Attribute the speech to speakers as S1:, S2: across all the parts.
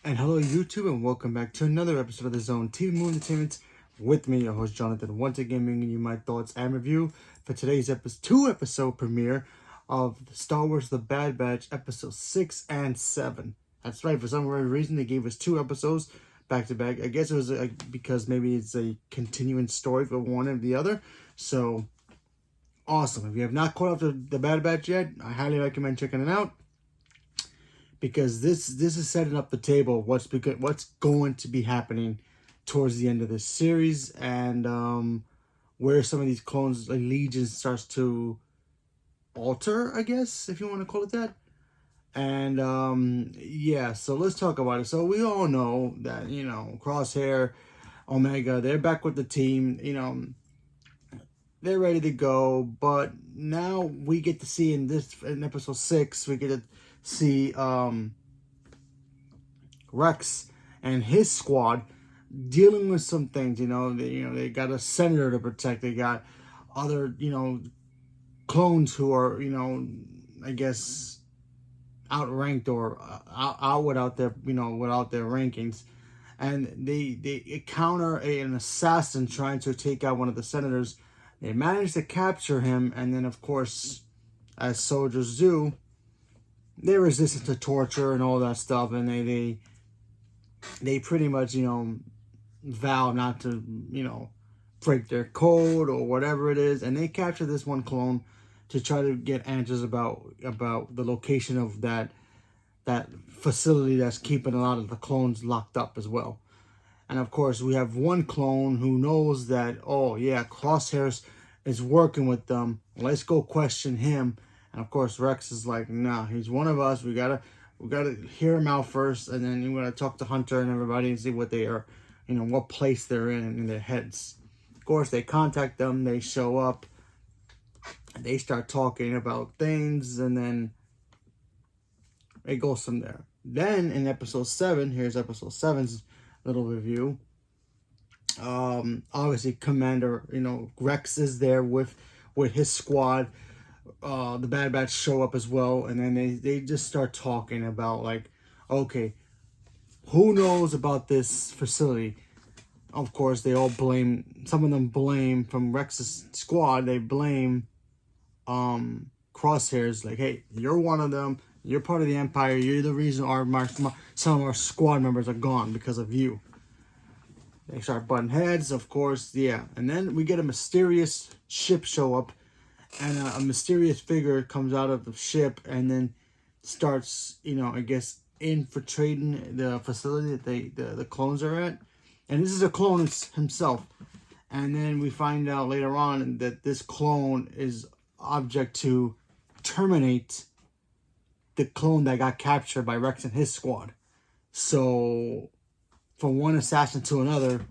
S1: And hello YouTube, and welcome back to another episode of the Zone TV Movie Entertainment with me, your host Jonathan, once again bringing you my thoughts and review for today's two-episode premiere of Star Wars The Bad Batch episode 6 and 7. That's right, for some reason they gave us two episodes back to back. I guess it was because maybe it's a continuing story for one and the other. So awesome. If you have not caught up to The Bad Batch yet, I highly recommend checking it out, because this is setting up the table what's going to be happening towards the end of this series, and where some of these clones allegiance starts to alter, I guess, if you want to call it that. And yeah, so let's talk about it. So we all know that, Crosshair, Omega, they're back with the team. They're ready to go, but now we get to see in episode 6, we get to see Rex and his squad dealing with some things. They got a senator to protect. They got other clones who are I guess outranked or out without their without their rankings, and they encounter an assassin trying to take out one of the senators. They manage to capture him, and then of course, as soldiers do, they're resistant to torture and all that stuff, and they pretty much vow not to break their code or whatever it is, and they capture this one clone to try to get answers about the location of that facility that's keeping a lot of the clones locked up as well. And of course, we have one clone who knows that, oh yeah, Crosshairs is working with them. Let's go question him. And of course, Rex is like, nah, he's one of us. We gotta hear him out first, and then we're gonna talk to Hunter and everybody and see what they are, what place they're in their heads. Of course, they contact them. They show up. And they start talking about things, and then it goes from there. Then in episode 7, here's episode 7's little review. Obviously Commander, Rex is there with his squad. The Bad Batch show up as well, and then they just start talking about, like, okay, who knows about this facility? Of course, they all blame, some of them blame from Rex's squad, they blame Crosshairs, like, hey, you're one of them, you're part of the Empire, you're the reason some of our squad members are gone because of you. They start butting heads, of course, yeah. And then we get a mysterious ship show up, and a mysterious figure comes out of the ship and then starts, I guess, infiltrating the facility that the clones are at. And this is a clone himself. And then we find out later on that this clone is object to terminate the clone that got captured by Rex and his squad. So from one assassin to another,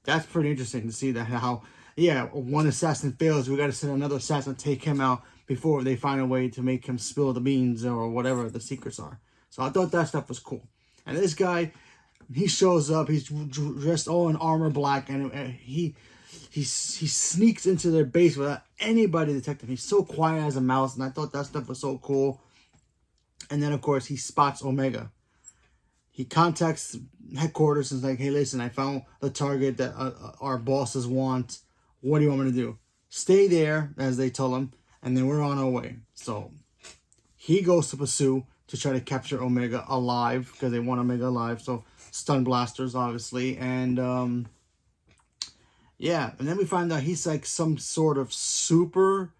S1: that's pretty interesting to see that how, yeah, one assassin fails, we got to send another assassin to take him out before they find a way to make him spill the beans or whatever the secrets are. So I thought that stuff was cool. And this guy, he shows up, he's dressed all in armor black, and he sneaks into their base without anybody detecting. He's so quiet as a mouse, and I thought that stuff was so cool. And then of course he spots Omega. He contacts headquarters and is like, hey, listen, I found the target that our bosses want. What do you want me to do? Stay there, as they tell him, and then we're on our way. So he goes to pursue to try to capture Omega alive, because they want Omega alive. So stun blasters, obviously. And yeah, and then we find out he's like some sort of super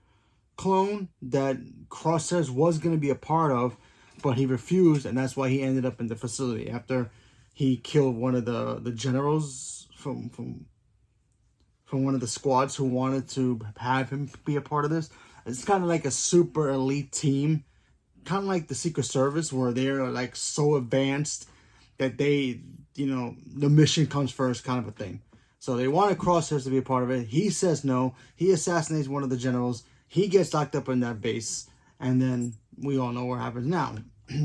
S1: clone that Crosshairs was going to be a part of, but he refused, and that's why he ended up in the facility after he killed one of the generals from one of the squads who wanted to have him be a part of this. It's kind of like a super elite team, kind of like the Secret Service, where they're like so advanced that they, the mission comes first, kind of a thing. So they wanted Crosshairs to be a part of it. He says no. He assassinates one of the generals. He gets locked up in that base, and then we all know what happens now,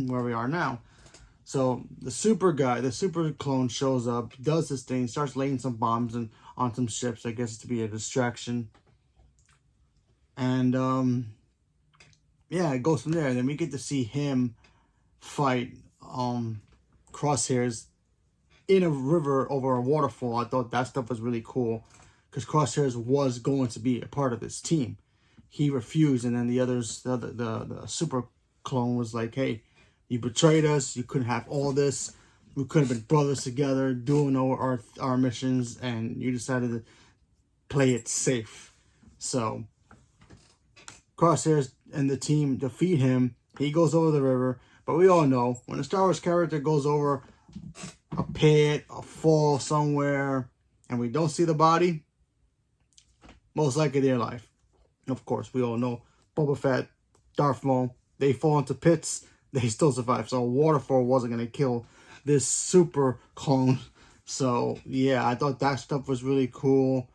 S1: where we are now. So the super guy, the super clone shows up, does this thing, starts laying some bombs on some ships, I guess, to be a distraction. And yeah, it goes from there. And then we get to see him fight Crosshairs in a river over a waterfall. I thought that stuff was really cool because Crosshairs was going to be a part of this team. He refused, and then the others, the super clone was like, hey, you betrayed us. You couldn't have all this. We could have been brothers together doing our missions, and you decided to play it safe. So Crosshairs and the team defeat him. He goes over the river, but we all know when a Star Wars character goes over a pit, a fall somewhere, and we don't see the body, most likely they're alive. Of course, we all know Boba Fett, Darth Maul, they fall into pits, they still survive. So a waterfall wasn't going to kill this super clone. So yeah, I thought that stuff was really cool.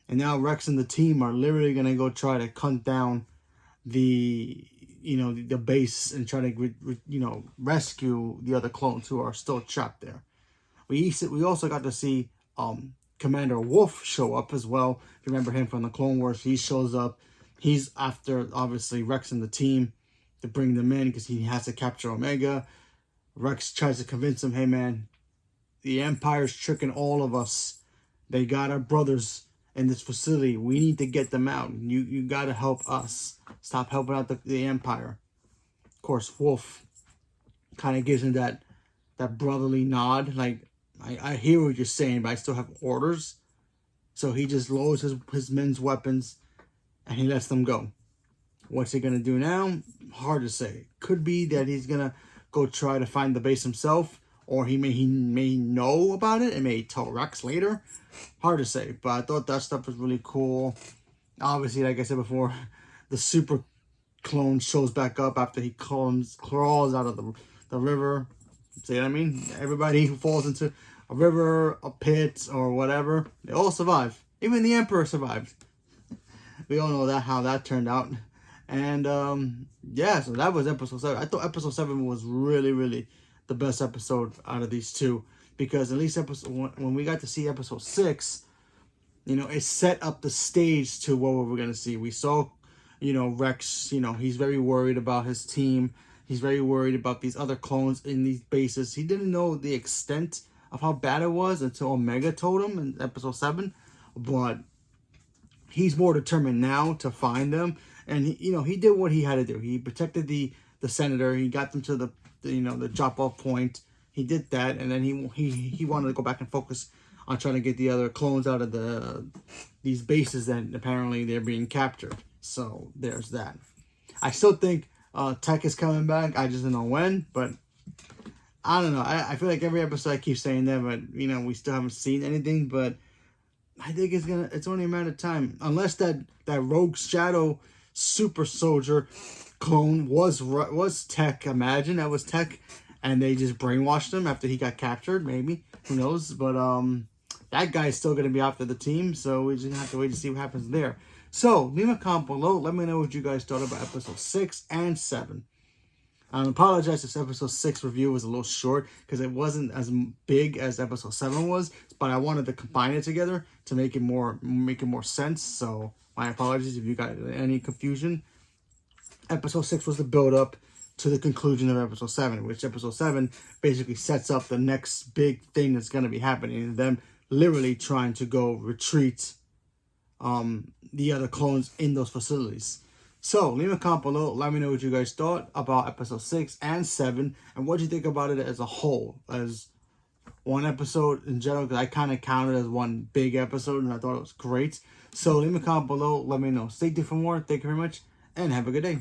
S1: And now Rex and the team are literally going to go try to hunt down the base and try to rescue the other clones who are still trapped there. We also got to see Commander Wolf show up as well. If you remember him from the Clone Wars, he shows up. He's after, obviously, Rex and the team to bring them in because he has to capture Omega. Rex tries to convince him, hey man, the Empire's tricking all of us. They got our brothers in this facility. We need to get them out. You got to help us. Stop helping out the Empire. Of course, Wolf kind of gives him that brotherly nod. Like, I hear what you're saying, but I still have orders. So he just lowers his men's weapons and he lets them go. What's he going to do now? Hard to say. Could be that he's going to go try to find the base himself, or he may know about it and may tell Rex later. Hard to say, but I thought that stuff was really cool. Obviously, like I said before, the super clone shows back up after he crawls out of the river. See what I mean? Everybody who falls into a river, a pit, or whatever, they all survive. Even the Emperor survived. We all know how that turned out. And yeah, so that was episode 7. I thought episode 7 was really, really the best episode out of these two, because at least when we got to see episode 6, it set up the stage to what we were going to see. We saw, Rex, he's very worried about his team. He's very worried about these other clones in these bases. He didn't know the extent of how bad it was until Omega told him in episode 7. But he's more determined now to find them. And he did what he had to do. He protected the senator. He got them to the drop-off point. He did that, and then he wanted to go back and focus on trying to get the other clones out of these bases that apparently they're being captured. So there's that. I still think Tech is coming back. I just don't know when, but I don't know. I feel like every episode I keep saying that, but we still haven't seen anything. But I think it's only a matter of time, unless that Rogue Shadow super soldier clone was Tech. Imagine that was Tech, and they just brainwashed him after he got captured. Maybe, who knows? But that guy's still gonna be after the team, so we just have to wait to see what happens there. So leave a comment below. Let me know what you guys thought about episode 6 and 7. I apologize if episode 6 review was a little short because it wasn't as big as episode 7 was, but I wanted to combine it together to make it more sense. So my apologies if you got any confusion. Episode 6 was the build up to the conclusion of episode 7, which episode 7 basically sets up the next big thing that's going to be happening. Them literally trying to go retreat the other clones in those facilities. So leave a comment below. Let me know what you guys thought about episode 6 and 7, and what you think about it as a whole, as one episode in general, because I kind of counted as one big episode and I thought it was great. So leave a comment below. Let me know. Stay tuned for more. Thank you very much, and have a good day.